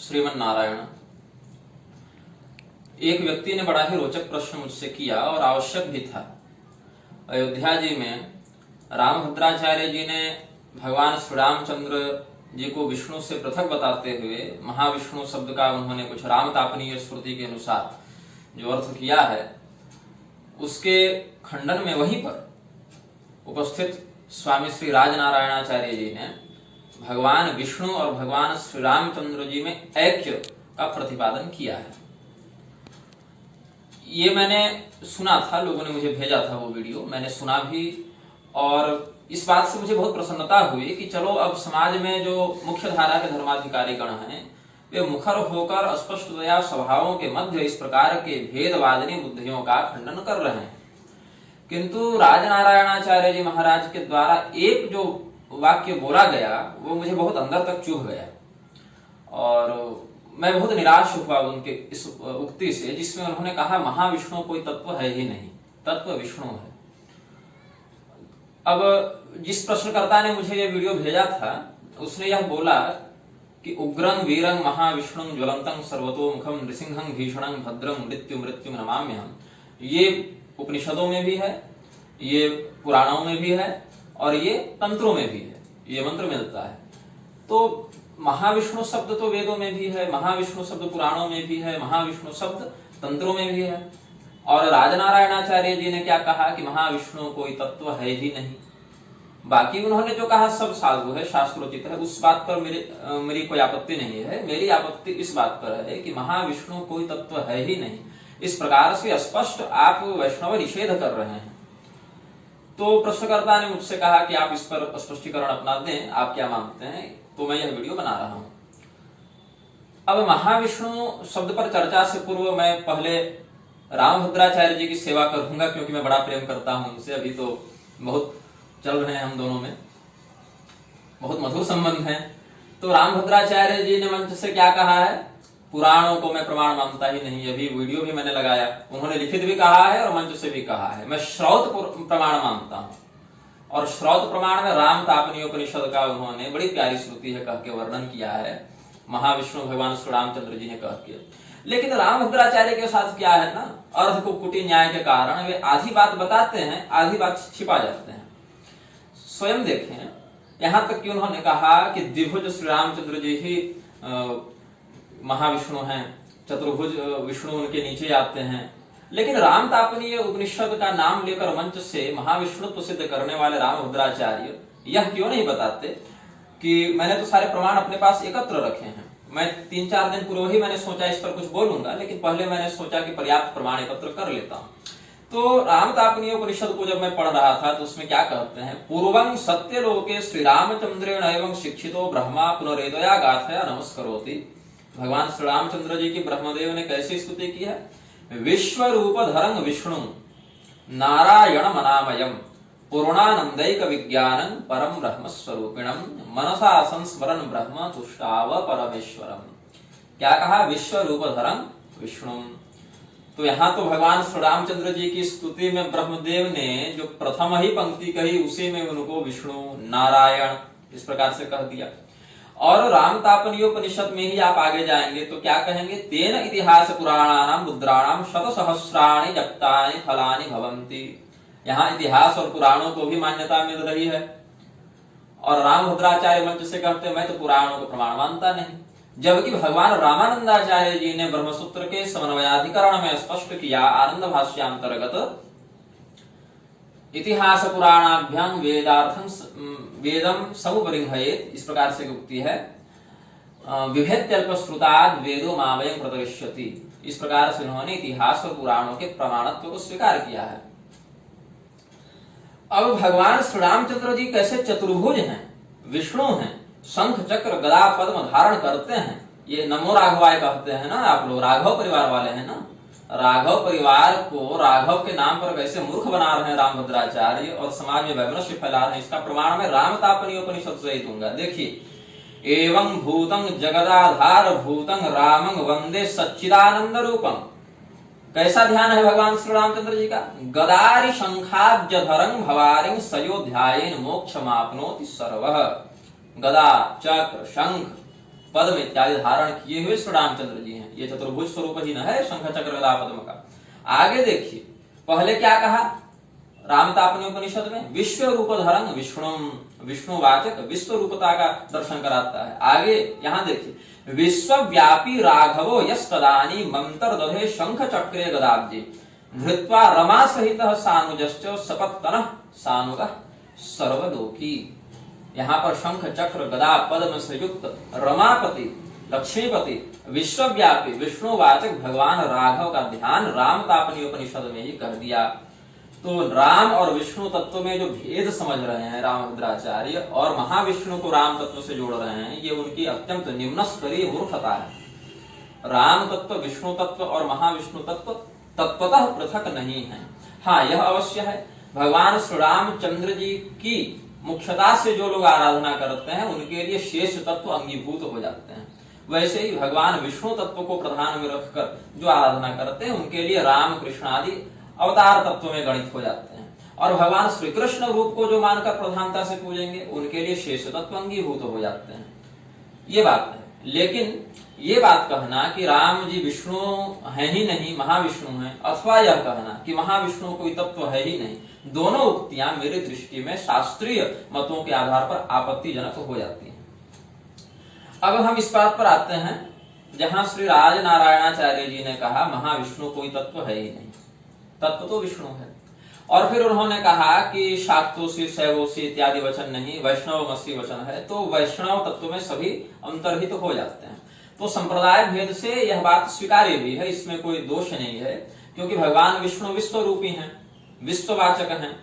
श्रीमन नारायण। एक व्यक्ति ने बड़ा ही रोचक प्रश्न मुझसे किया और आवश्यक भी था। अयोध्या जी में रामभद्राचार्य जी ने भगवान श्री रामचंद्र जी को विष्णु से पृथक बताते हुए महाविष्णु शब्द का उन्होंने कुछ रामतापनीय स्मृति के अनुसार जो अर्थ किया है, उसके खंडन में वहीं पर उपस्थित स्वामी श्री राजनारायणाचार्य जी ने भगवान विष्णु और भगवान श्री रामचंद्र जी में ऐक्य का प्रतिपादन किया है। ये मैंने सुना था, लोगों ने मुझे भेजा था वो वीडियो, मैंने सुना भी और इस बात से मुझे बहुत प्रसन्नता हुई कि चलो अब समाज में जो मुख्य धारा के धर्माधिकारी गण हैं वे मुखर होकर स्पष्टतया सभाओं के मध्य इस प्रकार के भेदवादिनी बुद्धियों का खंडन कर रहे हैं। किंतु राजनारायणाचार्य जी महाराज के द्वारा एक जो वाक्य बोला गया वो मुझे बहुत अंदर तक चुभ गया और मैं बहुत निराश हुआ उनके इस उक्ति से, जिसमें उन्होंने कहा महाविष्णु कोई तत्व है ही नहीं, तत्व विष्णु है। अब जिस प्रश्नकर्ता ने मुझे ये वीडियो भेजा था उसने यह बोला कि उग्रं वीरं महाविष्णुं ज्वलंतं सर्वतोमुखं नृसिंहं भीषणं भद्रं मृत्यु मृत्यु नमाम्यहम्। ये उपनिषदों में भी है, ये पुराणों में भी है और ये तंत्रों में भी है, ये मंत्र मिलता है। तो महाविष्णु शब्द तो वेदों में भी है, महाविष्णु शब्द पुराणों में भी है, महाविष्णु शब्द तंत्रों में भी है। और राजनारायणाचार्य जी ने क्या कहा कि महाविष्णु कोई तत्व है ही नहीं। बाकी उन्होंने जो कहा सब साधु है, शास्त्रोचित है, उस बात पर मेरी कोई आपत्ति नहीं है। मेरी आपत्ति इस बात पर है कि महाविष्णु कोई तत्व है ही नहीं, इस प्रकार से स्पष्ट आप वैष्णव निषेध कर रहे हैं। तो प्रश्नकर्ता ने मुझसे कहा कि आप इस पर स्पष्टीकरण अपना दें, आप क्या मानते हैं, तो मैं यह वीडियो बना रहा हूं। अब महाविष्णु शब्द पर चर्चा से पूर्व मैं पहले रामभद्राचार्य जी की सेवा करूंगा, क्योंकि मैं बड़ा प्रेम करता हूं उनसे। अभी तो बहुत चल रहे हैं हम दोनों में, बहुत मधुर संबंध है। तो रामभद्राचार्य जी ने मंच से क्या कहा है, पुराणों को मैं प्रमाण मानता ही नहीं। अभी वीडियो भी मैंने लगाया, उन्होंने लिखित भी कहा है और मंच से भी कहा है। मैं श्रौत प्रमाण मानता हूं और श्रौत प्रमाण में राम तापनीय उपनिषद का उन्होंने बड़ी प्यारी श्रुति है कह के वर्णन किया है, महाविष्णु भगवान श्री रामचंद्र जी ने कह के। लेकिन रामभद्राचार्य के साथ क्या है ना, अर्ध कुकुटी न्याय के कारण वे आधी बात बताते हैं, आधी बात छिपा जाते हैं। स्वयं देखें, यहां तक कि उन्होंने कहा कि द्विभुज श्री रामचंद्र जी ही महाविष्णु हैं, चतुर्भुज विष्णु उनके नीचे आते हैं। लेकिन राम तापनीय उपनिषद का नाम लेकर मंच से महाविष्णुत्व सिद्ध करने वाले रामभद्राचार्य यह क्यों नहीं बताते कि मैंने तो सारे प्रमाण अपने पास एकत्र रखे हैं। मैं 3-4 दिन पूर्व ही मैंने सोचा इस पर कुछ बोलूंगा, लेकिन पहले मैंने सोचा कि पर्याप्त प्रमाण एकत्र कर लेता हूं। तो राम तापनीय उपनिषद को जब मैं पढ़ रहा था तो उसमें क्या कहते हैं, पूर्वं सत्यलोके श्री रामचंद्रेण एवं शिक्षितो ब्रह्मा पुनरेदया गाथया नमस्करोति। भगवान श्री रामचंद्र जी की ब्रह्मदेव ने कैसी स्तुति की है, विश्व रूप धरं विष्णु नारायण मनामयम पूर्णानंदैक विज्ञानं परम ब्रह्म स्वरूपिणम मनसा संस्मरण ब्रह्म तुष्टाव परमेश्वरम। क्या कहा, विश्व रूप धरं विष्णु। तो यहाँ तो भगवान श्री रामचंद्र जी की स्तुति में ब्रह्मदेव ने जो प्रथम ही पंक्ति कही उसी में उनको विष्णु नारायण इस प्रकार से कह दिया। और राम तापनीय उपनिषद में ही आप आगे जाएंगे तो क्या कहेंगे, तेन इतिहास पुराणानाम मुद्राणाम शत सहस्राणि जप्तानि फलानि भवन्ति। यहाँ इतिहास और पुराणों को भी मान्यता मिल रही है। और रामभद्राचार्य मंच से कहते मैं तो पुराणों को प्रमाण मानता नहीं, जबकि भगवान रामानंदाचार्य जी ने ब्रह्मसूत्र के समन्वयाधिकरण में स्पष्ट किया, आनंद भाष्यांतर्गत इतिहास पुराणाभ्याम वेदम समुपरिंहयेत, इस प्रकार से उक्ति है, विभेत्यल्पश्रुताद् वेदो मावयं प्रदर्श्यति। इस प्रकार से उन्होंने इतिहास और पुराणों के प्रमाणत्व को स्वीकार किया है। अब भगवान श्री रामचंद्र जी कैसे चतुर्भुज हैं, विष्णु हैं, शंख चक्र गदा पद्म धारण करते हैं। ये नमो राघवाय कहते हैं ना आप लोग, राघव परिवार वाले हैं ना। राघव परिवार को राघव के नाम पर कैसे मूर्ख बना रहे हैं रामभद्राचार्य और समाज में वैमनस्य फैला रहे हैं, इसका प्रमाण मैं राम तापनीय उपनिषद से ही दूंगा। देखिए, एवं भूतं जगदाधार भूतं रामं वंदे सच्चिदानंद रूपम। कैसा ध्यान है भगवान श्री रामचंद्र जी का, गदारि शंखाब्जधरं भवारिं सयोध्यायेन मोक्षमाप्नोति सर्वः। गदा चक्र शंख पद्म इत्यादि धारण किए हुए श्री रामचंद्र जी हैं। ये चतुर्भुज स्वरूप ही न है शंख चक्र गदा पद्म का। आगे देखिए, पहले क्या कहा रामतापनी उपनिषद में, विश्व रूप धरंग विष्णुवाचक विश्व रूपता का दर्शन कराता है। आगे यहाँ देखिए, विश्वव्यापी राघवो यस तदानी मंत्र दधे शंख चक्रे गदाब्जे धृत्वा रमा सहित सानुजश्च सपत्तन सानुग सर्वलोकी। यहाँ पर शंख चक्र गदा पद्म से युक्त रमापति लक्ष्मीपति विश्वव्यापी विष्णुवाचक भगवान राघव का ध्यान रामतापनी उपनिषद में ही कर दिया। तो राम और विष्णु तत्व में जो भेद समझ रहे हैं रामभद्राचार्य और महाविष्णु को राम तत्व से जोड़ रहे हैं, ये उनकी अत्यंत निम्न स्तरीय मूर्खता है। राम तत्व, विष्णु तत्व और महाविष्णु तत्व तत्वतः पृथक नहीं है। हाँ, यह अवश्य है, भगवान श्री रामचंद्र जी की मुख्यता से जो लोग आराधना करते हैं उनके लिए शेष तत्व अंगीभूत हो जाते हैं। वैसे ही भगवान विष्णु तत्व को प्रधान में रखकर जो आराधना करते हैं उनके लिए राम कृष्ण आदि अवतार तत्व में गणित हो जाते हैं। और भगवान श्री कृष्ण रूप को जो मानकर प्रधानता से पूजेंगे उनके लिए शेष तत्व अंगीभूत हो जाते हैं। ये बात है। लेकिन ये बात कहना कि राम जी विष्णु है ही नहीं, महाविष्णु है, अथवा यह कहना कि महाविष्णु कोई तत्व है ही नहीं, दोनों उक्तियां मेरी दृष्टि में शास्त्रीय मतों के आधार पर आपत्तिजनक हो जाती हैं। अब हम इस बात पर आते हैं जहां श्री राज नारायणाचार्य जी ने कहा महाविष्णु कोई तत्व है ही नहीं, तत्व तो विष्णु है। और फिर उन्होंने कहा कि शाक्तोषी शैवोषी इत्यादि वचन नहीं, वैष्णवमसी वचन है, तो वैष्णव तत्व में सभी अंतर्हित हो जाते हैं। तो संप्रदाय भेद से यह बात स्वीकार्य भी है, इसमें कोई दोष नहीं है, क्योंकि भगवान विष्णु विश्व रूपी हैं, विश्ववाचक हैं।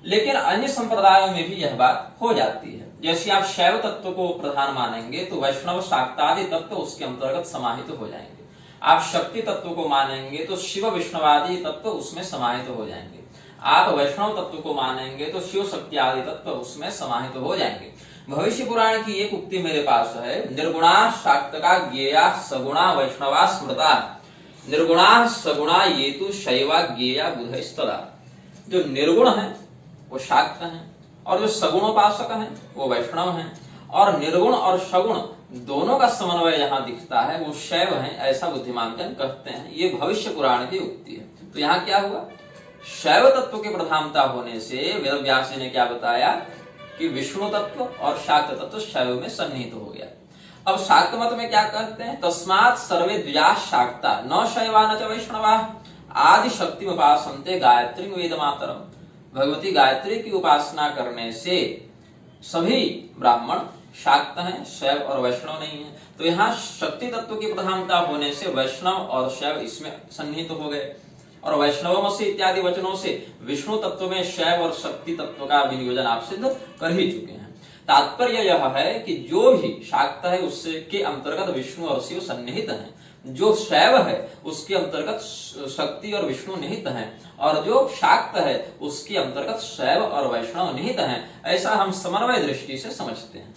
लेकिन अन्य संप्रदायों में भी यह बात हो जाती है। जैसे आप शैव तत्व को प्रधान मानेंगे तो वैष्णव शाक्तादि तत्व उसके अंतर्गत समाहित हो जाएंगे। आप शक्ति तत्व को मानेंगे तो शिव विष्णुवादि तत्व उसमें समाहित हो जाएंगे। आप वैष्णव तत्व को मानेंगे तो शिव शक्ति आदि तत्व उसमें समाहित हो जाएंगे। भविष्य पुराण की एक उक्ति मेरे पास है, निर्गुणा शाक्तका ज्ञेया सगुणा वैष्णवा स्मृता निर्गुणा सगुणा ये तो शैवा ज्ञेया बुधस्तदा। जो निर्गुण है वो शाक्त हैं और जो सगुणोपासक हैं वो वैष्णव हैं, और निर्गुण और सगुण दोनों का समन्वय यहाँ दिखता है वो शैव है, ऐसा बुद्धिमान जन कहते हैं। ये भविष्य पुराण की उक्ति है। तो यहाँ क्या हुआ, शैव तत्व की प्रधानता होने से वेद व्यास जी ने क्या बताया कि विष्णु तत्व और शाक्त तत्व शैव में सन्निहित हो गया। अब शाक्त मत में क्या कहते हैं, तस्मात् सर्वे द्विजा शाक्ता न शैवा न च वैष्णवा आदि शक्ति उपासन्ते गायत्री वेद मातरम। भगवती गायत्री की उपासना करने से सभी ब्राह्मण शाक्त हैं, शैव और वैष्णव नहीं है। तो यहाँ शक्ति तत्व की प्रधानता होने से वैष्णव और शैव इसमें सन्निहित हो गए, और वैष्णवमसी इत्यादि वचनों से विष्णु तत्व में शैव और शक्ति तत्व का विनियोजन आप सिद्ध कर ही चुके हैं। तात्पर्य यह है कि जो भी शाक्त है उससे के अंतर्गत विष्णु और शिव सन्निहित हैं, जो शैव है उसके अंतर्गत शक्ति और विष्णु निहित हैं, और जो शाक्त है उसके अंतर्गत शैव और वैष्णव निहित हैं। ऐसा हम समन्वय दृष्टि से समझते हैं।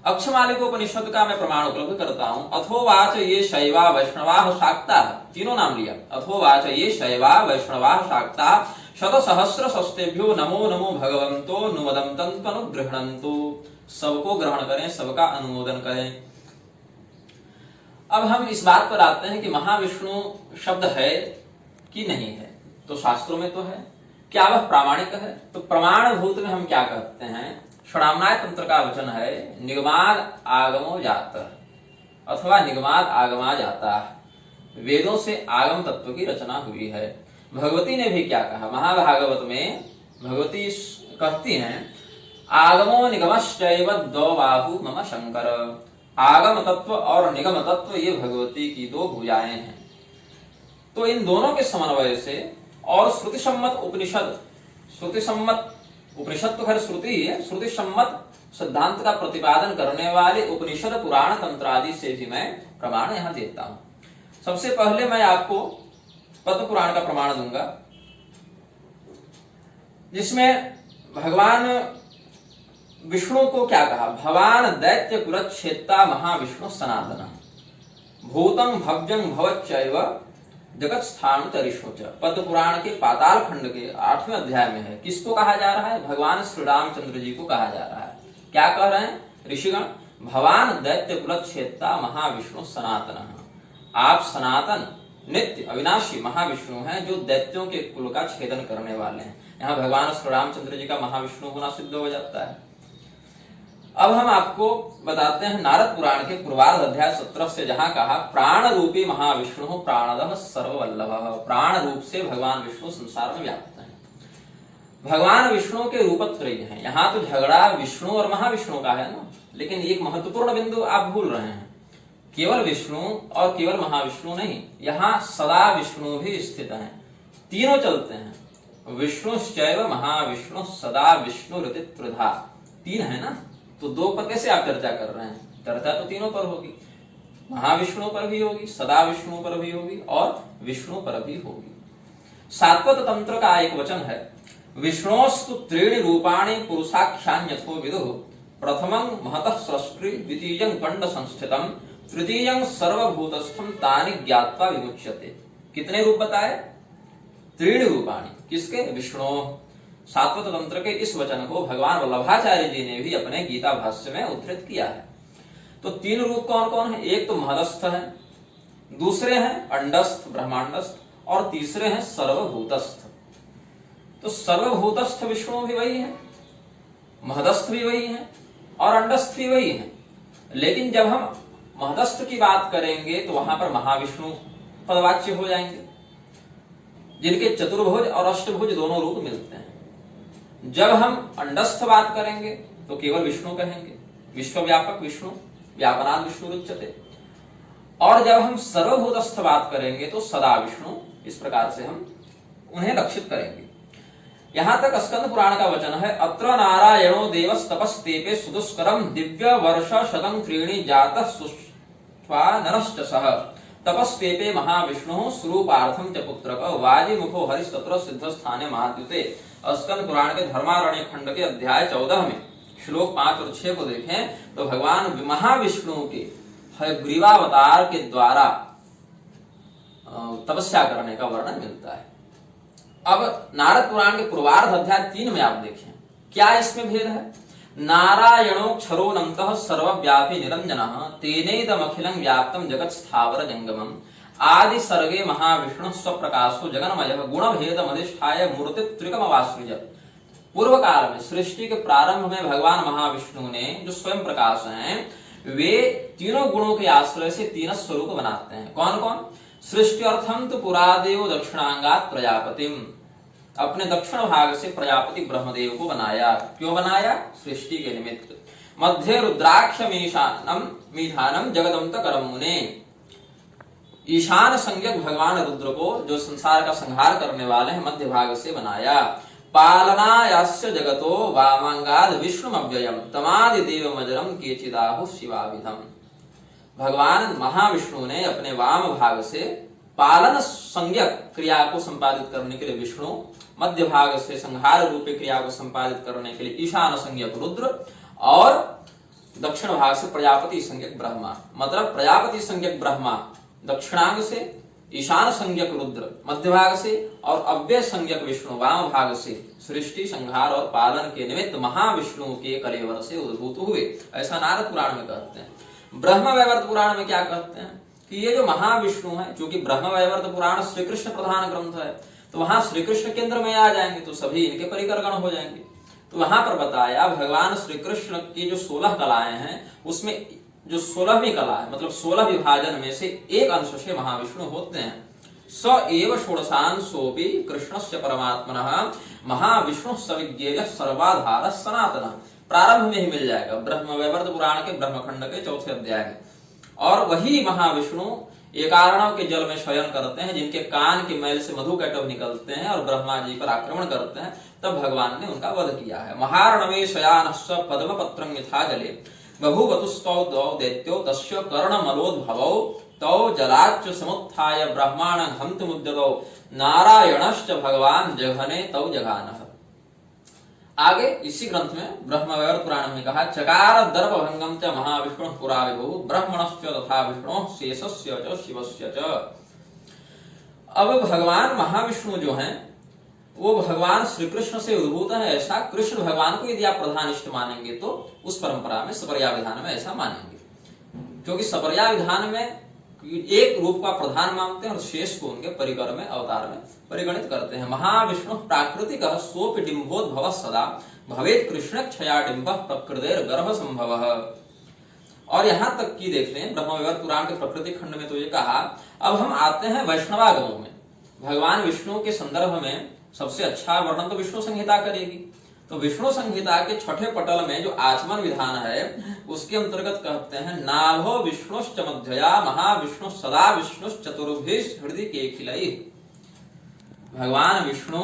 अक्षमालिकोपनिषद का मैं प्रमाण उपलब्ध करता हूं। अथोवाच ये शैवा वैष्णवा शाक्ता, तीनों नाम लिया। अथोवाच ये शैवा वैष्णवा शाक्ता शत सहस्र सस्तेभ्यो नमो नमो भगवंतो नुमदं तनुगृह्णन्तु। सबको ग्रहण करें, सबका अनुमोदन करें। अब हम इस बात पर आते हैं कि महाविष्णु शब्द है कि नहीं है। तो शास्त्रों में तो है, क्या वह प्रामाणिक है? तो प्रमाणभूत में हम क्या कहते हैं, षडामनाय तंत्र का वचन है निगमाद आगमो जाता अथवा निगमाद आगमा जाता। वेदों से आगम तत्व की रचना हुई है। भगवती ने भी क्या कहा, महाभागवत में भगवती कहती हैं आगमो निगमश्चैव द्वौ बाहु मम शंकर। आगम तत्व और निगम तत्व ये भगवती की दो भुजाएं हैं। तो इन दोनों के समन्वय से और श्रुति सम्मत उपनिषद, श्रुति सम्मत उपनिषद तो खैर श्रुति ही है, श्रुति सम्मत सिद्धांत का प्रतिपादन करने वाले उपनिषद पुराण तंत्र आदि से भी मैं प्रमाण यहां देता हूं। सबसे पहले मैं आपको पद्म पुराण का प्रमाण दूंगा, जिसमें भगवान विष्णु को क्या कहा, भवान दैत्य कुलच्छेत्ता महाविष्णु सनातन भूतम भव्यं भवच्चैव जगत स्थान तरिष्णु च। पद्म पुराण के पाताल खंड के 8वें अध्याय में है। किसको कहा जा रहा है, भगवान श्री रामचंद्र जी को कहा जा रहा है। क्या कह रहे हैं ऋषिगण भवान दैत्य कुलच्छेत्ता महाविष्णु सनातन। आप सनातन नित्य अविनाशी महाविष्णु हैं जो दैत्यों के कुल का छेदन करने वाले हैं। यहाँ भगवान श्री रामचंद्र जी का महाविष्णु होना सिद्ध हो जाता है। अब हम आपको बताते हैं नारद पुराण के पूर्वार्ध अध्याय 17 से, जहां कहा प्राण रूपी महाविष्णु प्राणदः सर्ववल्लभ। प्राण रूप से भगवान विष्णु संसार में व्याप्त हैं। भगवान विष्णु के रूपत्रय हैं। यहाँ तो झगड़ा विष्णु और महाविष्णु का है ना, लेकिन एक महत्वपूर्ण बिंदु आप भूल रहे हैं। केवल विष्णु और केवल महाविष्णु नहीं, यहाँ सदा विष्णु भी स्थित हैं। तीनों चलते हैं। विष्णुश्चैव महाविष्णु सदा विष्णु त्रिधा। तीन है ना, तो दो पर कैसे आप चर्चा कर रहे हैं? चर्चा तो तीनों पर होगी। महाविष्णु पर भी होगी, सदा विष्णु पर भी होगी और विष्णु पर भी होगी। सात्वत तंत्र का एक वचन है, विष्णोस्तु त्रीणि रूपाणि पुरुषाख्यान्यथो विदुः। प्रथमं महतः सृष्टि, द्वितीयं कंड संस्थितम, तृतीयं सर्वभूतस्थम तानि ज्ञात्वा विमुच्यते। कितने रूप बताए? त्रीणि रूपाणि। किसके? विष्णु। सात्वत तंत्र के इस वचन को भगवान वल्लभाचार्य जी ने भी अपने गीता भाष्य में उद्धृत किया है। तो तीन रूप कौन कौन है? एक तो महदस्थ है, दूसरे हैं अंडस्थ ब्रह्मांडस्थ, और तीसरे हैं सर्वभूतस्थ। तो सर्वभूतस्थ विष्णु भी वही है, महदस्थ भी वही है और अंडस्थ भी वही है। लेकिन जब हम महदस्थ की बात करेंगे तो वहां पर महाविष्णु पदवाच्य हो जाएंगे, जिनके चतुर्भुज और अष्टभुज दोनों रूप मिलते हैं। जब हम अंडस्थ बात करेंगे तो केवल विष्णु कहेंगे, विश्वव्यापक विष्णु, व्यापनाद विष्णु उच्यते। और जब हम सर्वभूतस्थ बात करेंगे तो सदा विष्णु, इस प्रकार से हम उन्हें लक्षित करेंगे। यहां तक स्कंद पुराण का वचन है, अत्र नारायणो देवस तपस्तेपे सुदुष्करम दिव्य वर्ष शतं त्रीणि जातः सुष्ठ्वा नरश्च सह तपस्तेपे महाविष्णु स्वरूपार्थम च पुत्रक वाजी मुखो हरिस्तत्र सिद्ध स्थाने महाद्युते। स्कंद पुराण के धर्मारण्य खंड के अध्याय 14 में श्लोक 5 और 6 को देखें तो भगवान महाविष्णु के ग्रीवावतार के द्वारा तपस्या करने का वर्णन मिलता है। अब नारद पुराण के पूर्वार्ध अध्याय 3 में आप देखें क्या इसमें भेद है। नारायणोक्षरोऽनन्तः सर्वव्यापी निरंजनः तेनेदमखिलं व्याप्तं जगत् स्थावर जंगमम् आदि सर्गे महाविष्णु स्वप्रकाशो जगन्मयः गुणभेदमधिष्ठाय मूर्तित्रिकमवासृजत्। पूर्व काल में सृष्टि के प्रारंभ में भगवान महाविष्णु ने जो स्वयं प्रकाश हैं, वे तीनों गुणों के आश्रय से तीन स्वरूप बनाते हैं। कौन कौन? सृष्टि अर्थम तो पुरादेव दक्षिणांगात प्रजापतिम। अपने दक्षिण भाग से प्रजापति ब्रह्मदेव को बनाया। क्यों बनाया? सृष्टि के निमित्त। मध्य रुद्राक्ष मीधानम जगदंत करम मुने। ईशान संज्ञक भगवान रुद्र को, जो संसार का संहार करने वाले हैं, मध्य भाग से बनाया। पालनायास्य जगतो वामांगाद विष्णु अव्ययम तमादि देव मजरम केचिदाहु शिवाविधम। भगवान महाविष्णु ने अपने वाम भाग से पालन संज्ञक क्रिया को संपादित करने के लिए विष्णु, मध्य भाग से संहार रूपी क्रिया को संपादित करने के लिए ईशान संज्ञक रुद्र, और दक्षिण भाग से प्रजापति संज्ञक ब्रह्मा। मतलब प्रजापति संज्ञक ब्रह्मा दक्षिणांग से, ईशान संज्ञक रुद्र मध्य भाग से, और अव्यय संज्ञक विष्णु वाम भाग से सृष्टि संहार और पालन के निमित्त महाविष्णु के कलेवर से उद्भूत हुए। ऐसा नारद पुराण में कहते हैं। ब्रह्म वैवर्त पुराण में क्या कहते हैं कि ये जो महाविष्णु है, क्योंकि ब्रह्म वैवर्त पुराण श्री कृष्ण प्रधान ग्रंथ है, तो वहां श्री कृष्ण केंद्र में आ जाएंगे तो सभी इनके परिकरगण हो जाएंगे। तो वहां पर बताया भगवान श्री कृष्ण की जो 16 कलाएं हैं, उसमें जो 16वीं कला है, मतलब 16 विभाजन में से एक अंश से महाविष्णु होते हैं। स एव षोडशांशोऽपि कृष्णस्य परमात्मनः महाविष्णु सविज्ञेयः सर्वाधारः सनातनः। प्रारंभ में ही मिल जाएगा ब्रह्म वैवर्त पुराण के ब्रह्मखंड के 4थे अध्याय में। और वही महाविष्णु एकारणों के जल में शयन करते हैं, जिनके कान के मैल से मधुकैटभ निकलते हैं और ब्रह्मा जी पर आक्रमण करते हैं। तब भगवान ने उनका वध किया है। महारणवे शयानश्च पद्मपत्रं यथा जले बभूवतुस्तौ द्वौ दैत्यो तस्य कर्णमलोद्भवौ तौ जलाच्च समुत्थाय ब्रह्माणं हन्तुमुद्यतौ नारायणश्च भगवान जघने तौ जघानः। आगे इसी ग्रंथ में ब्रह्म वैवर्त पुराण में कहा, चकार दर्पभंगम च महाविष्णु पुरा विभु ब्रह्मणश्च तथा विष्णु शेषस्य च शिवस्य च। अब भगवान महाविष्णु जो हैं, वो भगवान श्री कृष्ण से उद्भूत है, ऐसा कृष्ण भगवान को यदि आप प्रधान इष्ट मानेंगे तो उस परंपरा में सपर्या विधान में ऐसा मानेंगे, क्योंकि सपर्या विधान में एक रूप का प्रधान मानते हैं और शेष को उनके परिकर में अवतार में परिगणित करते हैं। महाविष्णु प्राकृतिक सोपि डिम्बोद्भव सदा भवेत कृष्ण क्षया डिम्ब प्रकृतिर गर्भ संभव। और यहां तक कि देख लें ब्रह्मवैवर्त पुराण के प्रकृति खंड में तो ये कहा। अब हम आते हैं वैष्णवागमों में। भगवान विष्णु के संदर्भ में सबसे अच्छा वर्णन तो विष्णु संहिता करेगी। तो विष्णु संहिता के छठे पटल में जो आचमन विधान है उसके अंतर्गत कहते हैं नाभो विष्णुश्च मध्यया महाविष्णु सदा विष्णु चतुर्भिष हृदय के खिलई। भगवान विष्णु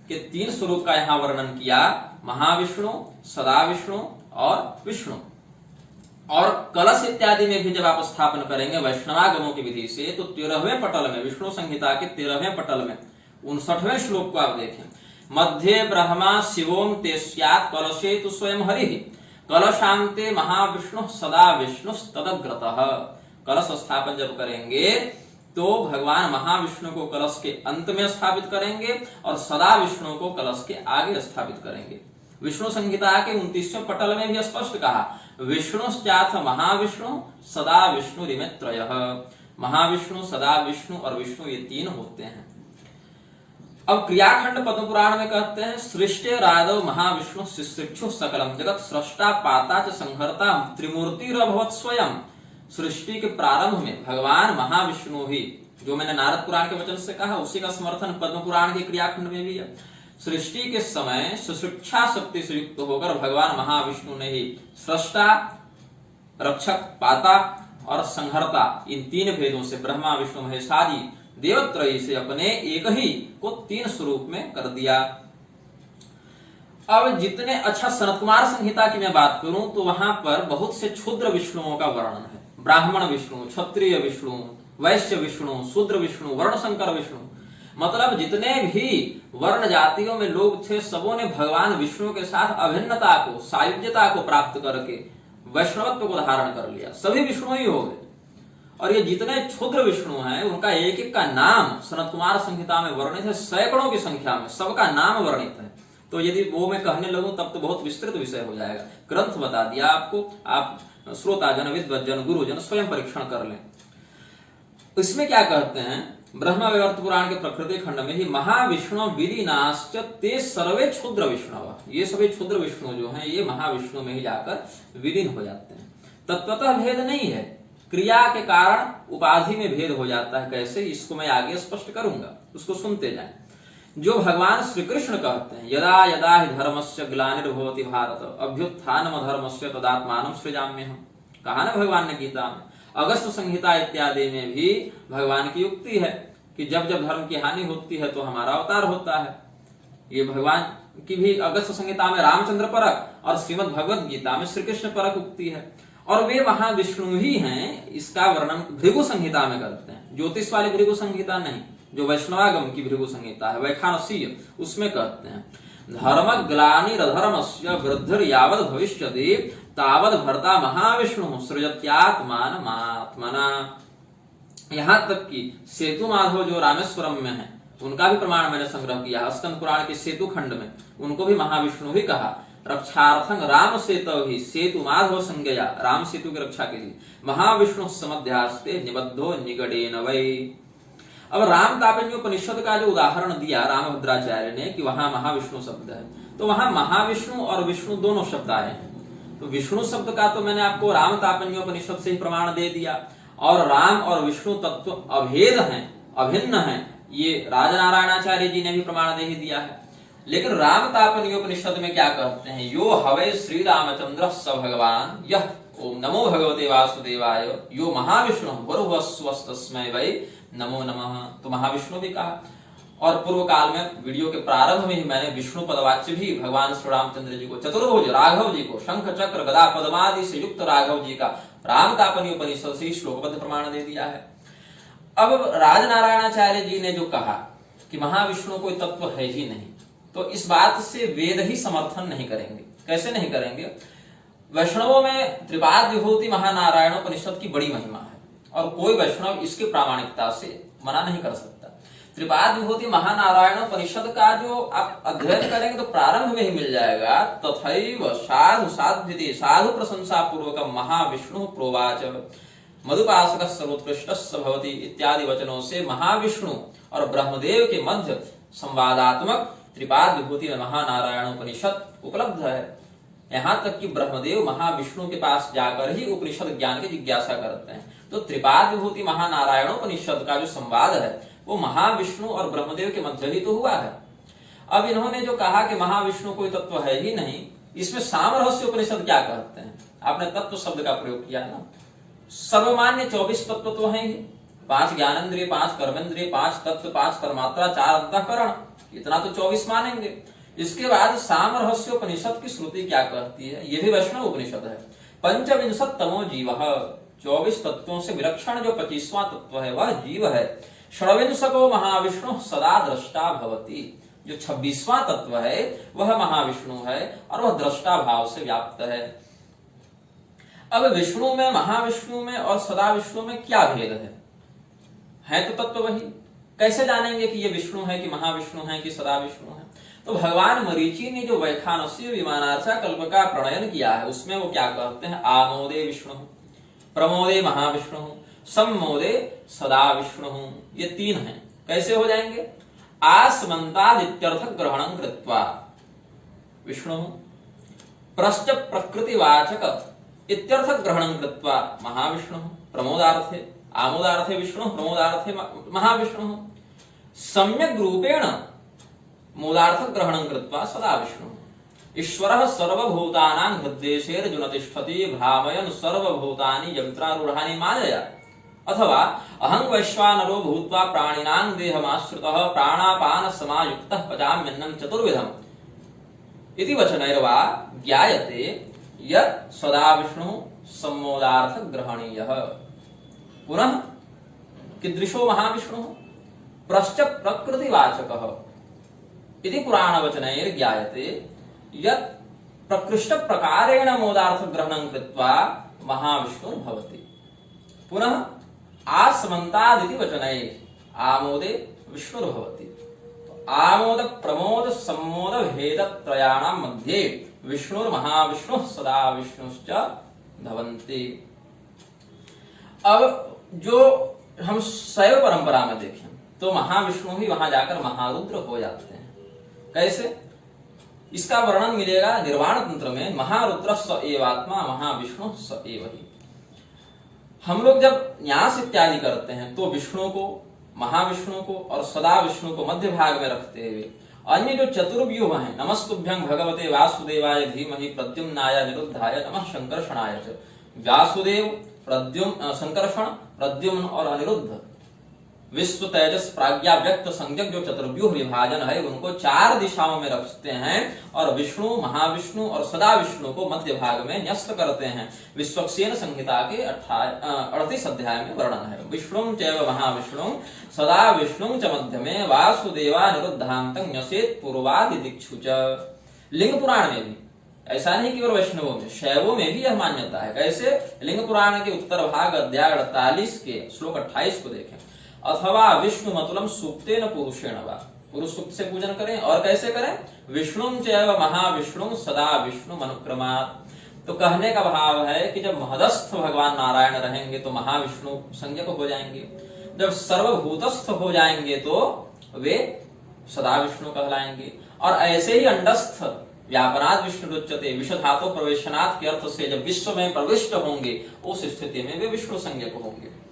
के 3 स्वरूप का यहाँ वर्णन किया, महाविष्णु, सदा विष्णु और विष्णु। और कलश इत्यादि में भी जब आप स्थापन करेंगे वैष्णवागमों की विधि से तो 13वें पटल में विष्णु संहिता के 13वें पटल में 59वें श्लोक को आप देखें। मध्य ब्रह्मा शिवोम ते स्यात् कलशे तु स्वयं हरि कलशांते महाविष्णु सदा विष्णु तदग्रतः। कलश स्थापन जब करेंगे तो भगवान महाविष्णु को कलश के अंत में स्थापित करेंगे और सदा विष्णु को कलश के आगे स्थापित करेंगे। विष्णु संहिता के 29वें पटल में भी स्पष्ट कहा विष्णुश्चाथ महाविष्णु सदा विष्णु रिमे त्रयः। महाविष्णु, सदा विष्णु और विष्णु ये 3 होते हैं। अब क्रियाखंड पद्म पुराण में कहते हैं सृष्टि राधव महाविष्णु शिशिक्षु सकलम जगत सृष्टा पाता च संहर्ता त्रिमूर्तिरभवत् स्वयं। सृष्टि के प्रारंभ में भगवान महाविष्णु ही, जो मैंने नारद पुराण के वचन से कहा उसी का समर्थन पद्म पुराण के क्रियाखंड में भी है। सृष्टि के समय सुशिक्षा शक्ति से युक्त होकर भगवान महाविष्णु ने ही सृष्टा, रक्षक, पाता और संहर्ता इन 3 भेदों से ब्रह्मा विष्णु महेश आदि देवत्रयी से अपने एक ही को 3 स्वरूप में कर दिया। अब जितने अच्छा सनत कुमार संहिता की मैं बात करूं तो वहां पर बहुत से क्षुद्र विष्णुओं का वर्णन है। ब्राह्मण विष्णु, क्षत्रिय विष्णु, वैश्य विष्णु, शूद्र विष्णु, वर्ण शंकर विष्णु, मतलब जितने भी वर्ण जातियों में लोग थे सबों ने भगवान विष्णु के साथ अभिन्नता को, सायुज्यता को प्राप्त करके वैष्णवत्व को धारण कर लिया। सभी विष्णु ही हो गए। और ये जितने क्षुद्र विष्णु हैं उनका एक एक का नाम सनत कुमार संहिता में वर्णित है, सैकड़ों की संख्या में सबका नाम वर्णित है। तो यदि वो मैं कहने लगूं तब तो बहुत विस्तृत विषय हो जाएगा। ग्रंथ बता दिया आपको, आप श्रोताजन, विद्वज्जन, गुरुजन स्वयं परीक्षण कर लें। इसमें क्या कहते हैं ब्रह्मवैवर्त पुराण के प्रकृति खंड में ही महाविष्णु विलीनाश्च ते सर्वे क्षुद्र विष्णव। ये सभी क्षुद्र विष्णु जो हैं ये महाविष्णु में ही जाकर विलीन हो जाते हैं। तत्वतः भेद नहीं है, क्रिया के कारण उपाधि में भेद हो जाता है। कैसे, इसको मैं आगे स्पष्ट करूंगा, उसको सुनते जाएं। जो भगवान श्री कृष्ण कहते हैं यदा यदा हि धर्मस्य ग्लानिर्भवति भारत अभ्युत्थानम धर्मस्य तदात्मानं सृजाम्यहम्। कहा ना भगवान ने गीता में, अगस्त संहिता इत्यादि में भी भगवान की युक्ति है कि जब जब धर्म की हानि होती है तो हमारा अवतार होता है। ये भगवान की भी अगस्त संहिता में रामचंद्र परक और श्रीमद् भगवद गीता में श्री कृष्ण परक उक्ति है। और वे महाविष्णु ही हैं। इसका वर्णन भृगु संहिता में करते हैं, ज्योतिष वाली भृगु संहिता नहीं, जो वैष्णवागम की भृगु संहिता है वैखानसीय, उसमें कहते हैं धर्म ग्लानिरधर्मस्य वृद्धिर यावद भविष्यति तावद भर्ता महाविष्णु सृजत्यात्मानमात्मना। यहां तक कि सेतु माधव जो रामेश्वरम में है उनका भी प्रमाण मैंने संग्रह किया स्कंद पुराण के सेतु खंड में, उनको भी महाविष्णु ही कहा। रक्षार्थं राम सेतु ही सेतु माधव संज्ञया, राम सेतु की रक्षा के लिए महाविष्णु समध्यास्ते निबद्धो निगडेन वै। अब राम तापन्योपनिषद का जो उदाहरण दिया रामभद्राचार्य ने कि वहां महाविष्णु शब्द है, तो वहां महाविष्णु और विष्णु दोनों शब्द आए हैं। तो विष्णु शब्द का तो मैंने आपको राम तापन्योपनिषद से ही प्रमाण दे दिया, और राम और विष्णु तत्व अभेद हैं, अभिन्न हैं, ये राजनारायणाचार्य जी ने भी प्रमाण दे ही दिया है। लेकिन राम तापन्योपनिषद में क्या कहते हैं, यो हवै श्री रामचंद्र स भगवान यह ओम नमो भगवते वासुदेवाय यो महाविष्णु वरुवस्वस्तस्मै वै नमो नमः। तो महाविष्णु भी कहा। और पूर्व काल में वीडियो के प्रारंभ में ही मैंने विष्णु पदवाच्य भी भगवान श्री रामचंद्र जी को, चतुर्भुज राघव जी को, शंख चक्र गदा पद्मादि से युक्त राघव जी का राम तापन्योपनिषद से श्लोकबद्ध प्रमाण दे दिया है। अब राजनारायणाचार्य जी ने जो कहा कि महाविष्णु कोई तत्व है ही नहीं, तो इस बात से वेद ही समर्थन नहीं करेंगे। कैसे नहीं करेंगे? वैष्णवों में त्रिपाद विभूति महानारायणोपनिषद की बड़ी महिमा है और कोई वैष्णव इसकी प्रामाणिकता से मना नहीं कर सकता। त्रिपाद विभूति महानारायण उपनिषद का जो आप अध्ययन करेंगे तो प्रारंभ में ही मिल जाएगा। तथैव साधु साध्विति साधु प्रशंसा पूर्वक महाविष्णु प्रोवाच मधुपासक सर्वोत्कृष्ट भवति इत्यादि वचनों से महाविष्णु और ब्रह्मदेव के मध्य संवादात्मक त्रिपाद विभूति में महानारायण उपनिषद उपलब्ध है। यहाँ तक कि ब्रह्मदेव महाविष्णु के पास जाकर ही उपनिषद ज्ञान की जिज्ञासा करते हैं। तो त्रिपाद विभूति महानारायण उपनिषद का जो संवाद है वो महाविष्णु और ब्रह्मदेव के मध्य ही तो हुआ है। अब इन्होंने जो कहा कि महाविष्णु कोई तत्व है ही नहीं, इसमें सामरहस्य उपनिषद क्या कहते हैं? आपने तत्व शब्द का प्रयोग किया ना। सर्वमान्य 24 तत्व तो हैं ही, 5 ज्ञानेंद्रिय, 5 कर्मेंद्रिय, 5 तत्व, 5 कर्मात्रा, 4 अंतःकरण, इतना तो 24 मानेंगे। इसके बाद सामरहस्योपनिषद की श्रुति क्या कहती है? ये भी वैष्णव उपनिषद है। पंचविंशतमो जीव, 24 तत्वों से विलक्षण जो 25वां तत्व है वह जीव है। षड्विंशको महाविष्णु सदा दृष्टा भवति, जो 26वां तत्व है वह महाविष्णु है और वह दृष्टा भाव से व्याप्त है। अब विष्णु में, महाविष्णु में और सदा विष्णु में क्या भेद है तो तत्व वही। कैसे जानेंगे कि ये विष्णु है कि महाविष्णु है कि सदा विष्णु है? तो भगवान मरीचि ने जो वैखानस्य विमानार्चा कल्प का प्रणयन किया है उसमें वो क्या कहते हैं? आमोदे विष्णु, प्रमोदे महाविष्णु, सम्मोदे सदा विष्णु, ये 3 हैं। कैसे हो जाएंगे? आसमंतादित्यर्थ ग्रहणं कृत्वा विष्णु, प्रश्च प्रकृतिवाचक इत्यर्थ ग्रहणं कृत्वा महाविष्णु, प्रमोदार्थे आमोदार्थे विष्णु, प्रमोदार्थे महाविष्णु, सम्यक रूपेण मोदार्थ ग्रहणं कृत्वा सदा विष्णु। ईश्वरः सर्वभूतानां हृद्देशेर्जुन तिष्ठति भ्रामयन् सर्वभूतानि यंत्रारूढ़ानि मायया, अथवा अहं वैश्वानरो भूत्वा प्राणिनां देहमाश्रितः प्राणापान समायुक्तः पचाम्यन्नं चतुर्विधम् इति वचनैर्वा ज्ञायते यत् सदा विष्णु सम्मोदार्थ ग्रहणीयः। पुनः कीदृशो महाविष्णु? प्रश्च प्रकृतिवाचकः इति पुराणवचनैर्ज्ञायते यत् प्रकृष्ट प्रकारेण मोदार्थ ग्रहणं कृत्वा महाविष्णु भवति। पुनः आसमन्तादिति वचनैः आमोदे विष्णुर्भवति। आमोद प्रमोद सम्मोद भेद त्रयाणां मध्ये विष्णुर्महाविष्णु सदा विष्णुश्च भवन्ति। अब जो हम शैव परंपरा में देखें तो महाविष्णु ही वहां जाकर महारुद्र हो जाते हैं। कैसे? इसका वर्णन मिलेगा निर्वाण तंत्र में। महारुद्र स एवात्मा महाविष्णु स एव ही। हम लोग जब न्यास इत्यादि करते हैं तो विष्णु को, महाविष्णु को और सदा विष्णु को मध्य भाग में रखते हुए अन्य जो चतुर्व्यूह हैं, नमस्तुभ्यं भगवते वासुदेवाय धीमहि प्रद्युम्नाय निरुद्धाय नमः संकर्षणाय च। वासुदेव, प्रद्युम्न, संकर्षण, प्रद्युम्न और अनिरुद्ध, विश्व तेजस प्राज्ञा व्यक्त संज्ञक जो चतुर्व्यूह विभाजन है उनको 4 दिशाओं में रखते हैं और विष्णु, महाविष्णु और सदा विष्णु को मध्य भाग में न्यस्त करते हैं। विश्वक्सेन संहिता के 38 अध्याय में वर्णन है। विष्णु चैव महाविष्णु सदा विष्णु च मध्य में वासुदेवा निरुद्धान्तं न्यसेत् पूर्वादि दिक्षु च। लिंग पुराण में भी ऐसा नहीं केवल वैष्णवों में, शैवों में भी यह मान्यता है। कैसे? लिंग पुराण के उत्तर भाग अध्याय 48 के श्लोक 28 को देखें। अथवा विष्णु मतुलम सुप्तेन पुरुषेण वा, पुरुष सुप्त से पूजन करें। और कैसे करें? विष्णु चैव महाविष्णु सदा विष्णु अनुक्रमात्। तो कहने का भाव है कि जब महदस्थ भगवान नारायण रहेंगे तो महाविष्णु संज्ञक हो जाएंगे, जब सर्वभूतस्थ हो जाएंगे तो वे सदा विष्णु कहलाएंगे। और ऐसे ही अंडस्थ व्यापनाद विष्णु रुच्यते, विषधातु प्रवेशनाथ के अर्थ से जब विश्व में प्रविष्ट होंगे उस स्थिति में वे विष्णु संज्ञक होंगे।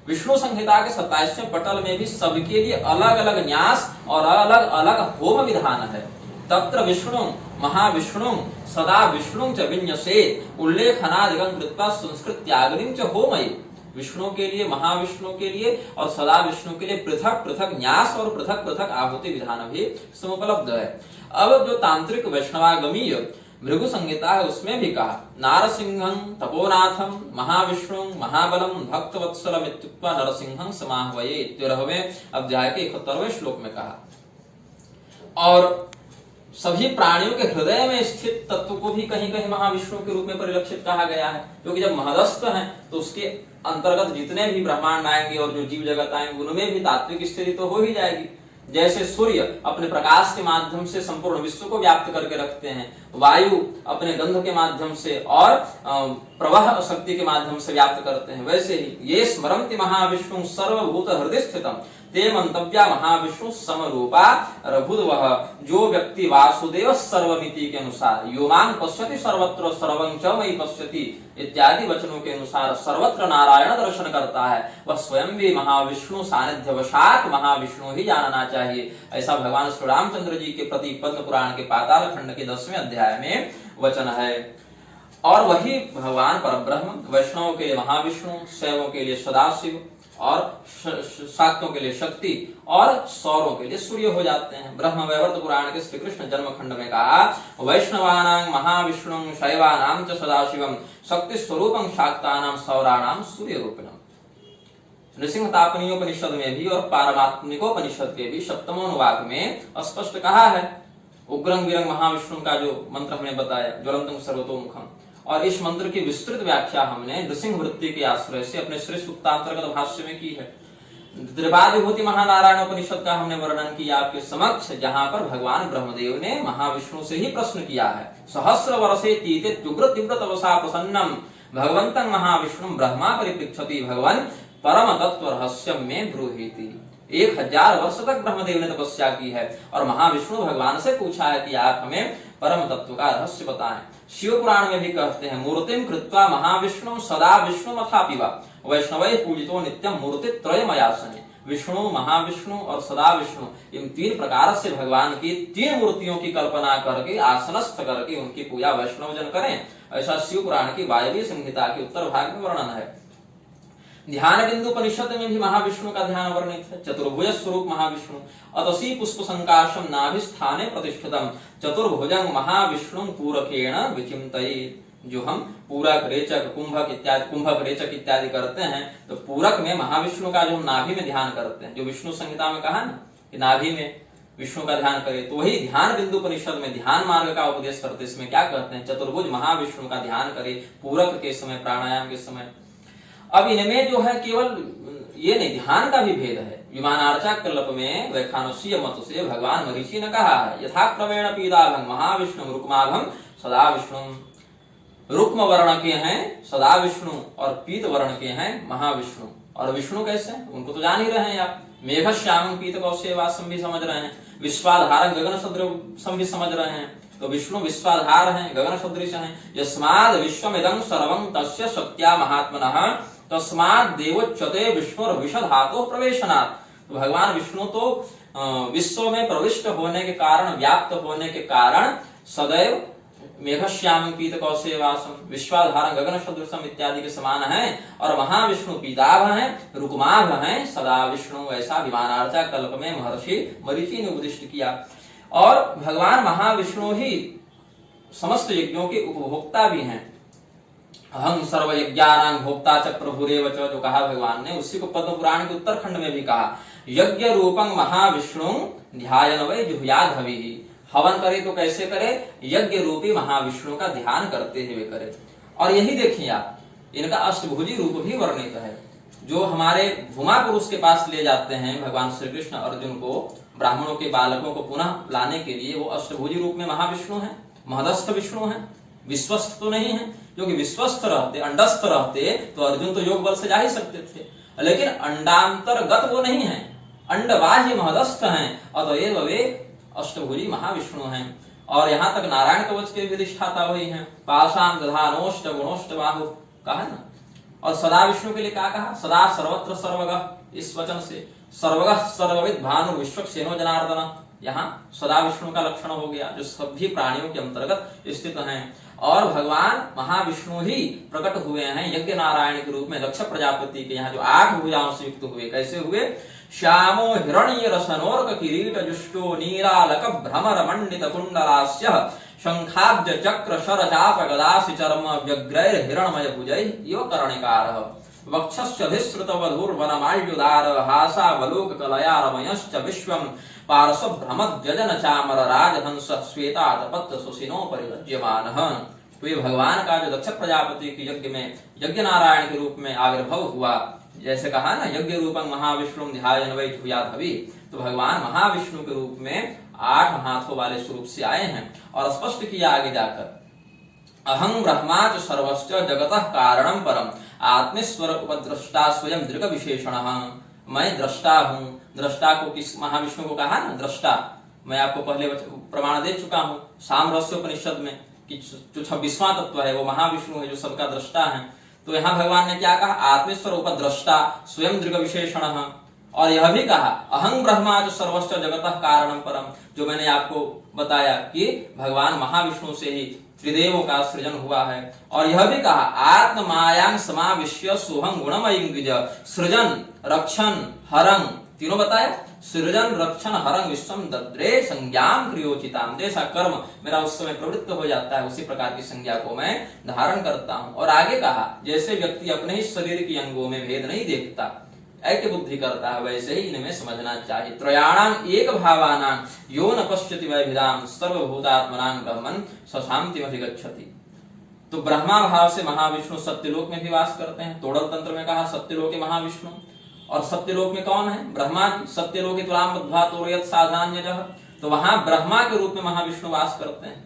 विष्णु संहिता के 27वें पटल में भी सबके लिए अलग अलग न्यास और अलग अलग होम विधान है। तत्र विष्णु महाविष्णु सदा विष्णु च विन्यसेत् उल्लेखनादिकं कृत्वा संस्कृत्याग्निं च होमये। विष्णु के लिए, महाविष्णु के लिए और सदा विष्णु के लिए पृथक पृथक न्यास और पृथक पृथक आहुति विधान भी समुपलब्ध है। अब जो तांत्रिक वैष्णवागमीय भृगु संहिता है उसमें भी कहा नारसिंहं तपोनाथं महाविष्णु महाबलम भक्तवत्सलम इत्युक्त्वा नरसिंहं समाह्वये 13वें अध्याय के 71वें श्लोक में कहा। और सभी प्राणियों के हृदय में स्थित तत्व को भी कहीं कहीं महाविष्णु के रूप में परिलक्षित कहा गया है, क्योंकि जब महदस्थ है तो उसके अंतर्गत जितने भी ब्रह्मांड आएंगे और जो जीव जगत आएंगे उनमें भी तात्विक स्थिति तो हो ही जाएगी। जैसे सूर्य अपने प्रकाश के माध्यम से संपूर्ण विश्व को व्याप्त करके रखते हैं, वायु अपने गंध के माध्यम से और प्रवाह शक्ति के माध्यम से व्याप्त करते हैं, वैसे ही ये स्मरन्ति महाविष्णु सर्वभूत हृदय स्थितम ते मंतव्या महाविष्णु समरूपा रघुद्वः। जो व्यक्ति वासुदेव सर्वमिति के अनुसार यो मां पश्यति सर्वत्र सर्वं च मयि पश्यति इत्यादि वचनों के अनुसार सर्वत्र नारायण दर्शन करता है, वह स्वयं भी महाविष्णु सानिध्यवशात महाविष्णु ही जानना चाहिए। ऐसा भगवान श्री रामचंद्र जी के प्रति पद्म पुराण के पाताल खंड के 10वें अध्याय में वचन है। और वही भगवान परब्रह्म वैष्णव के लिए महाविष्णु, शैवों के लिए सदाशिव और शाक्तों के लिए शक्ति और सौरों के लिए सूर्य हो जाते हैं। ब्रह्म वैवर्त पुराण के श्री कृष्ण जन्म खंड में कहा वैष्णवानां महाविष्णु शैवानां च सदाशिवम शक्ति स्वरूपं शाक्तानां सौराणां सूर्य रूपिणम्। नृसिंहतापनीयोपनिषद में भी और पारमात्मिकोपनिषद के भी सप्तमोनुवाक में स्पष्ट कहा है। उग्रं वीरं महाविष्णु का जो मंत्र हमने बताया ज्वलंतं सर्वतोमुखम्, और इस मंत्र की विस्तृत व्याख्या हमने नृसिंह वृत्ति के आश्रय से अपने श्री सूक्तांतर्गत भाष्य में की है। त्रिपादिभूति महानारायण उपनिषद का हमने वर्णन किया आपके समक्ष, जहां पर भगवान ब्रह्मदेव ने महाविष्णु से ही प्रश्न किया है। सहस्र वर्षे तीव्र तीव्र तपसा प्रसन्नम भगवंतं महाविष्णु ब्रह्मा परिपृच्छति भगवान परम तत्व रहस्यम में ब्रूहीति। 1000 वर्ष तक ब्रह्मदेव ने तपस्या की है और महाविष्णु भगवान से पूछा है कि आप हमें परम तत्व का रहस्य बताएं। शिव पुराण में भी कहते हैं मूर्तिम कृत्वा महाविष्णु सदा विष्णु मथापिवा वैष्णवै पूजितो नित्यम मूर्ति त्रयमयासने। विष्णु, महाविष्णु और सदा विष्णु, इन 3 प्रकार से भगवान की 3 मूर्तियों की कल्पना करके आसनस्थ करके उनकी पूजा वैष्णव जन करें। ऐसा शिव पुराण की वायवीय संहिता के उत्तर भाग में वर्णन है। ध्यान बिंदु परिषद में भी महाविष्णु का ध्यान वर्णित है। चतुर्भुज स्वरूप महाविष्णु अतसी पुष्प संकाशम नाभिस्थाने प्रतिष्ठितम चतुर्भुजं महाविष्णु पूरकेण विचिंतयेत्। जो हम पूरक, रेचक, कुंभक रेचक इत्यादि करते हैं, तो पूरक में महाविष्णु का जो हम नाभि में ध्यान करते हैं, जो विष्णु संहिता में कहा ना कि नाभि में विष्णु का ध्यान करें, तो वही ध्यान बिंदु परिषद में ध्यान मार्ग का उपदेश करते इसमें क्या कहते हैं, चतुर्भुज महाविष्णु का ध्यान करें पूरक के समय, प्राणायाम के समय। अब इनमें जो है केवल ये नहीं, ध्यान का भी भेद है। विमानार्चा कल्प में वैखानुष्य मत से भगवान मरीचि ने कहा है यथा क्रमेण पीदाभं महाविष्णु रुक्माभं सदा विष्णु। रुक्म वर्ण के हैं सदा विष्णु और पीत वर्ण के हैं महाविष्णु। और विष्णु कैसे, उनको तो जान ही रहे हैं आप। मेघ श्याम पीत कौशेवासम भी समझ रहे हैं, विश्वाधार गगन सदृशम भी समझ रहे हैं। तो विष्णु विश्वाधार हैं, गगन सदृश हैं। यस्माद् विश्वमिदं सर्वं तस्य शक्त्या महात्मनः तस्माद् देवोच्यते विष्णुर्विशधातोः प्रवेशनात्। तो भगवान विष्णु तो विश्व में प्रविष्ट होने के कारण, व्याप्त होने के कारण सदैव मेघश्यामं पीत कौशेवासम विश्वाधारं गगन सदृशम इत्यादि के समान है। और महाविष्णु पीताभ हैं, रुक्माभ हैं, सदा विष्णु। ऐसा विमानार्चा कल्प में महर्षि मरीचि ने उपदिष्ट किया। और भगवान महाविष्णु ही समस्त यज्ञों के उपभोक्ता भी हैं। अहं सर्व यज्ञानां भोक्ता च प्रभुरेव च, जो कहा भगवान ने, उसी को पद्म पुराण के उत्तरखंड में भी कहा। यज्ञ रूपं महाविष्णु ध्यायन वै जुहुयाद हविः। हवन करे तो कैसे करे, यज्ञ रूपी महाविष्णु का ध्यान करते हुए करे। और यही देखिए आप, इनका अष्टभुजी रूप भी वर्णित है। जो हमारे भूमा पुरुष के पास ले जाते हैं भगवान श्री कृष्ण अर्जुन को, ब्राह्मणों के बालकों को पुनः लाने के लिए, वो अष्टभुजी रूप में महाविष्णु है, महदस्थ विष्णु है, विश्वस्त तो नहीं है। क्योंकि विश्वस्त रहते, अंडस्थ रहते तो अर्जुन तो योग बल से जा ही सकते थे, लेकिन अंडांतर्गत वो नहीं है, अंडबाह्य महदस्थ हैं, अतएव वे अष्टभुजी महाविष्णु हैं। और यहाँ तक नारायण कवच के विधिष्ठाता वही हैं। पाशां दधानोष्ट गुणोष्ट बाहु कहा ना। और सदा विष्णु के लिए क्या कहा, सदा सर्वत्र सर्वगः। इस वचन से सर्वगः सर्वविद भानु विश्वक्सेनो जनार्दन, यहाँ सदा विष्णु का लक्षण हो गया, जो सभी प्राणियों के अंतर्गत स्थित हैं। और भगवान महाविष्णु ही प्रकट हुए हैं यज्ञ नारायण के रूप में दक्ष प्रजापति के यहाँ, जो 8 भुजाओं से युक्त हुए। कैसे हुए, श्यामो हिरण्य रसनोर्क किरीट जुष्टो नीरालक भ्रमर मंडित कुंडलास्य शंखाब्ज चक्र शर चाप गदासि चर्म व्यग्रैर हिरणमय भुजैः इव कर्णिकारः। वक्षश्चधिश्रुतवधूर्वनमाल्युदार हासावलोककलया रमयश्च विश्वं पार्श्वभ्रमद्व्यजन चामर राजहंस श्वेतातपत्र सुसिनो परिलज्यमानः। तो ये भगवान का जो दक्ष प्रजापति के यज्ञ में यज्ञ नारायण के रूप में आविर्भाव हुआ, जैसे कहा ना यज्ञ रूपं महाविष्णुं ध्यायन् वै भूयाद्धवि, तो भगवान महाविष्णु के रूप में 8 हाथों वाले स्वरूप से आए हैं। और स्पष्ट किया आगे जाकर, अहं ब्रह्मा च सर्वश्च जगतः कारणं परम आत्मेश्वर उपद्रष्टा स्वयं दृग विशेषणः। मैं दृष्टा हूँ। दृष्टा को किस महाविष्णु को कहा ना दृष्टा, मैं आपको पहले प्रमाण दे चुका हूँ सामरस्य उपनिषद में कि जो 26वां तत्व है वो महाविष्णु है जो सबका दृष्टा है। तो यहाँ भगवान ने क्या कहा, आत्मेश्वर उपद्रष्टा स्वयं दृग विशेषणः। और यह भी कहा अहं ब्रह्मा जो सर्वश्च जगतः कारणं परम, जो मैंने आपको बताया कि भगवान महाविष्णु से ही त्रिदेवों का सृजन हुआ है। और यह भी कहा आत्म मायां समाविश्य सोहं गुणमयीं द्विज, सृजन रक्षण हरं, तीनों बताया, सृजन रक्षण हरं विश्वम दद्रे संज्ञाम क्रियोचिताम, जैसा कर्म मेरा उस समय प्रवृत्त हो जाता है उसी प्रकार की संज्ञा को मैं धारण करता हूँ। और आगे कहा जैसे व्यक्ति अपने ही शरीर के अंगों में भेद नहीं देखता, ऐक्य बुद्धि करता है, वैसे ही इनमें समझना चाहिए। त्रयाणाम एक भावानां यो न पश्यति वैभिदाम सर्वभूतात्मनां ब्रह्मन् स शान्तिमधिगच्छति। तो ब्रह्मा भाव से महाविष्णु सत्यलोक में भी वास करते हैं। तोड़ल तंत्र में कहा सत्यलोके महाविष्णु, और सत्यलोक में कौन है, ब्रह्मा जी। सत्यलोके तुलाम बद्ध्वा तोरयत साधान्यजः, तो वहां ब्रह्मा के रूप में महाविष्णु वास करते हैं।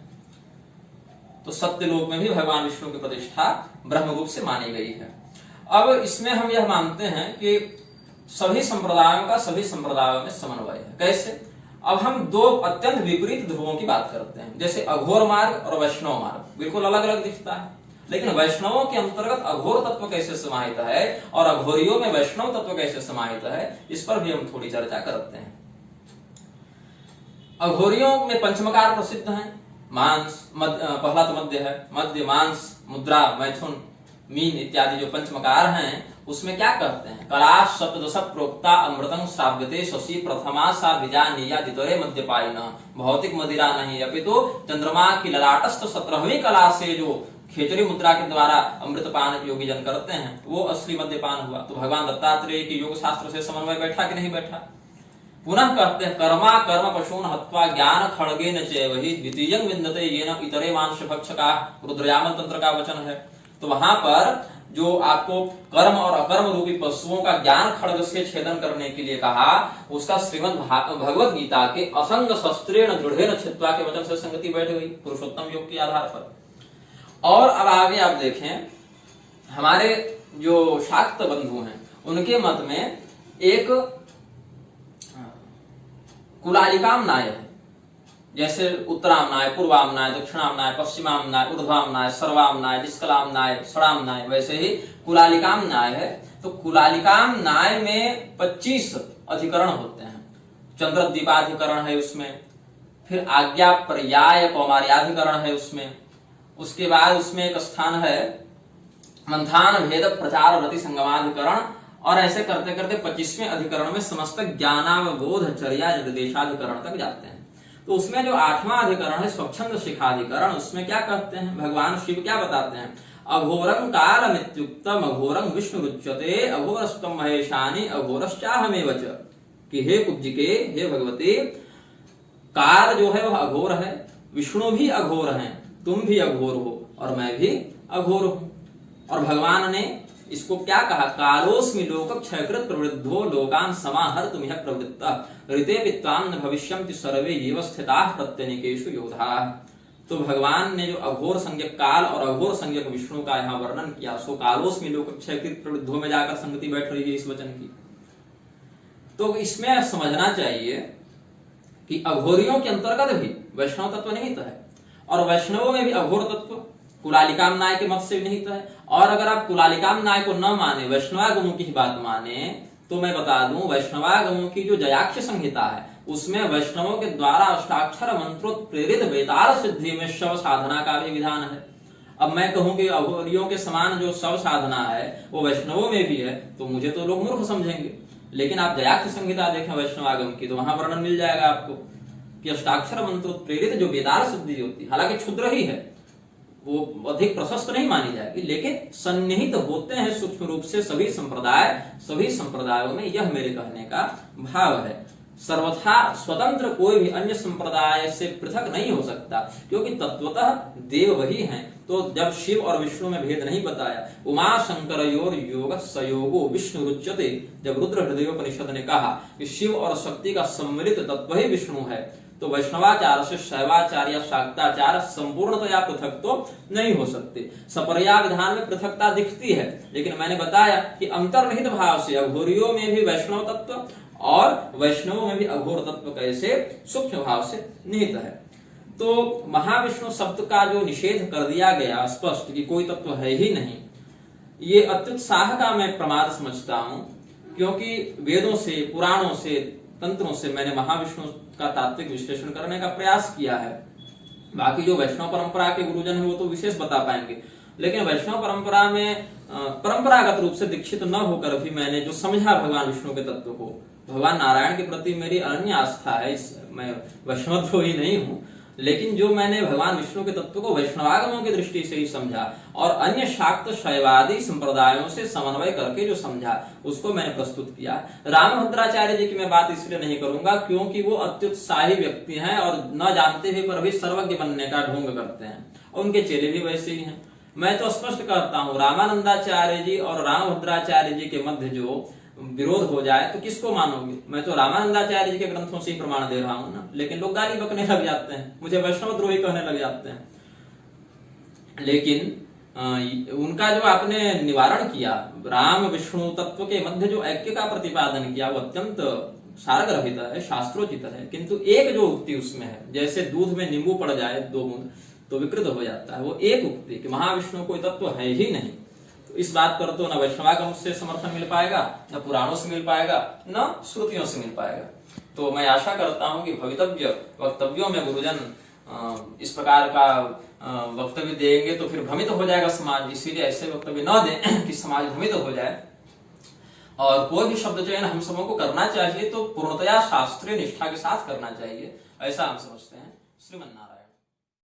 तो सत्यलोक में भी भगवान विष्णु की प्रतिष्ठा ब्रह्म रूप से मानी गई है। अब इसमें हम यह मानते हैं कि सभी संप्रदायों का सभी संप्रदायों में समन्वय है। कैसे? अब हम 2 अत्यंत विपरीत ध्रुवों की बात करते हैं, जैसे अघोर मार्ग और वैष्णव मार्ग, बिल्कुल अलग अलग दिखता है। लेकिन वैष्णवों के अंतर्गत अघोर तत्व कैसे समाहित है और अघोरियों में वैष्णव तत्व कैसे समाहित है, इस पर भी हम थोड़ी चर्चा करते हैं। अघोरियों में पंचमकार प्रसिद्ध है। मांस पहला तो मध्य है, मध्य मांस मुद्रा मैथुन मीन इत्यादि जो पंचमकार हैं उसमें क्या कहते हैं, कला सप्तदश प्रोक्ता अमृतं श्राव्यते शशि प्रथमा सा विजानीया दितरे मद्यपायिनः, भौतिक मदिरा नहीं अपितु चंद्रमा की ललाटस्थ 17वीं कला से जो खेचरी मुद्रा के द्वारा अमृतपान योगी जन करते हैं वो असली मद्यपान हुआ। तो भगवान दत्तात्रेय की योग शास्त्र से समन्वय बैठा कि नहीं बैठा। पुनः कहते हैं कर्मा कर्म पशून हत्वा ज्ञान खड़गेन चैव हि द्वितीयं विन्दते येन इतरे मांस भक्षका, रुद्रयामल तंत्र का वचन है। तो वहां पर जो आपको कर्म और अकर्म रूपी पशुओं का ज्ञान खड्ग से छेदन करने के लिए कहा, उसका श्रीमद् भगवत गीता के असंग शस्त्रेण दृढ़ेन छित्त्वा के वचन से संगति बैठ गई पुरुषोत्तम योग के आधार पर। और अब आगे आप देखें, हमारे जो शाक्त बंधु हैं उनके मत में एक कुलालिकामनाय है, जैसे उत्तरामनाय, पूर्वामनाय, दक्षिणामनाय, पश्चिमामनाय, ऊर्ध्वामनाय, सर्वामनाय, निष्कलामनाय, षडामनाय, वैसे ही कुलालिकामनाय है। तो कुलालिकामनाय में 25 अधिकरण होते हैं। चंद्रद्वीपाधिकरण है उसमें, फिर आज्ञा पर्याय कौमार्याधिकरण है उसमें, उसके बाद उसमें एक स्थान है मंथान भेद प्रचार व्रति संगमाधिकरण, और ऐसे करते करते 25वें अधिकरण में समस्त ज्ञानावबोध चर्या निर्देशाधिकरण तक जाते हैं। तो उसमें जो 8वां अधिकरण है स्वच्छंद शिखाधिकरण, उसमें क्या कहते हैं, भगवान शिव क्या बताते हैं, अघोरं कालमित्युक्तम अघोरं विष्णुरुच्यते अघोरस्तम महेशानि अघोरश्चाहमेव च, कि हे कुब्जिके, हे भगवती, काल जो है वह अघोर है, विष्णु भी अघोर हैं, तुम भी अघोर हो और मैं भी अघोर हूं। और भगवान ने इसको क्या कहा, कालोस्मि लोक क्षयकृत प्रवृद्धो लोकान समाहर्तुम यः प्रवृत्तः ऋते वित्तान भविष्यन्ति सर्वे येव स्थिताः प्रत्यनीकेषु योधाः। तो भगवान ने जो अघोर संज्ञक काल और अघोर संज्ञक विष्णु का यहाँ वर्णन किया, सो कालोस्मि लोक क्षयकृत प्रवृद्धो में जाकर संगति बैठ रही है इस वचन की। तो इसमें समझना चाहिए कि अघोरियों के अंतर्गत भी वैष्णव तत्व निहित है, और वैष्णवों में भी अघोर तत्व कुलालिकामनाय के मत से भी निहित है। और अगर आप कुलालिकामनाय को न माने, वैष्णवागमों की बात माने, तो मैं बता दूं वैष्णवागमों की जो जयाक्ष संहिता है उसमें वैष्णवों के द्वारा अष्टाक्षर मंत्रोत्प्रेरित वेताल सिद्धि में शव साधना का भी विधान है। अब मैं कहूं कि अघोरियों के समान जो शव साधना है वो वैष्णवों में भी है, तो मुझे तो लोग मूर्ख समझेंगे। लेकिन आप जयाक्ष संहिता देखें वैष्णवागम की, तो वहां वर्णन मिल जाएगा आपको कि अष्टाक्षर मंत्रोत्प्रेरित जो वेताल सिद्धि होती है, हालांकि क्षुद्र ही है, वो अधिक प्रशस्त नहीं मानी जाएगी, लेकिन सन्निहित होते हैं सूक्ष्म रूप से सभी संप्रदायों में, यह मेरे कहने का भाव है। सर्वथा स्वतंत्र कोई भी अन्य संप्रदाय से पृथक नहीं हो सकता, क्योंकि तत्वतः देव वही हैं। तो जब शिव और विष्णु में भेद नहीं बताया, उमा शंकरयोर योग सयोगो विष्णु रुच्यते, जब रुद्र हृदयोपनिषद ने कहा कि शिव और शक्ति का सम्मिलित तत्व ही विष्णु है, तो वैष्णवाचार से शैवाचार या शाक्ताचार संपूर्णतया पृथक तो नहीं हो सकते। सपर्या विधान में पृथकता दिखती है, लेकिन मैंने बताया कि अंतर्निहित भाव से अघोरियों में भी वैष्णव तत्व और वैष्णवों में भी अघोर तत्व कैसे सूक्ष्म भाव से निहित है। तो महाविष्णु शब्द का जो निषेध कर दिया गया स्पष्ट कि कोई तत्व है ही नहीं, ये अत्युत्साह का मैं प्रमाद समझता हूं, क्योंकि वेदों से, पुराणों से, तंत्रों से मैंने महाविष्णु का तात्विक विश्लेषण करने का प्रयास किया है। बाकी जो वैष्णव परंपरा के गुरुजन है वो तो विशेष बता पाएंगे, लेकिन वैष्णव परंपरा में परंपरागत रूप से दीक्षित न होकर भी मैंने जो समझा भगवान विष्णु के तत्व को, भगवान नारायण के प्रति मेरी अनन्य आस्था है, मैं वैष्णव ही नहीं हूं, लेकिन जो मैंने भगवान विष्णु के तत्व को वैष्णवागमों की दृष्टि से ही समझा और अन्य शाक्त शैवादी संप्रदायों से समन्वय करके जो समझा, उसको मैंने प्रस्तुत किया। रामभद्राचार्य जी की मैं बात इसलिए नहीं करूंगा क्योंकि वो अत्युत्साही व्यक्ति हैं और न जानते हुए पर भी सर्वज्ञ बनने का ढोंग करते हैं, और उनके चेले भी वैसे ही हैं। मैं तो स्पष्ट कहता हूं, रामानंदाचार्य जी और रामभद्राचार्य जी के मध्य जो विरोध हो जाए तो किसको मानोगे? मैं तो रामानंदाचार्य जी के ग्रंथों से ही प्रमाण दे रहा हूं ना, लेकिन लोग गाली बकने लग जाते हैं, मुझे वैष्णव द्रोही कहने लग जाते हैं। लेकिन उनका जो आपने निवारण किया, राम विष्णु तत्व के मध्य जो ऐक्य का प्रतिपादन किया, वो अत्यंत सारग्रहित है, शास्त्रोचित है, किंतु एक जो उक्ति उसमें है, जैसे दूध में नींबू पड़ जाए 2 बूंद तो विकृत हो जाता है, वो एक उक्ति कि महाविष्णु कोई तत्व है ही नहीं। तो इस बात पर तो न वैष्णवागम से समर्थन मिल पाएगा, न पुराणों से मिल पाएगा, न श्रुतियों से मिल पाएगा। तो मैं आशा करता हूं कि भवितव्य वक्तव्यों में गुरुजन इस प्रकार का वक्तव्य देंगे तो फिर भ्रमित हो जाएगा समाज, इसीलिए ऐसे वक्तव्य न दें कि समाज भ्रमित हो जाए। और कोई भी शब्द चयन हम सबों को करना चाहिए तो पूर्णतया शास्त्रीय निष्ठा के साथ करना चाहिए, ऐसा हम समझते हैं। श्रीमन नारायण।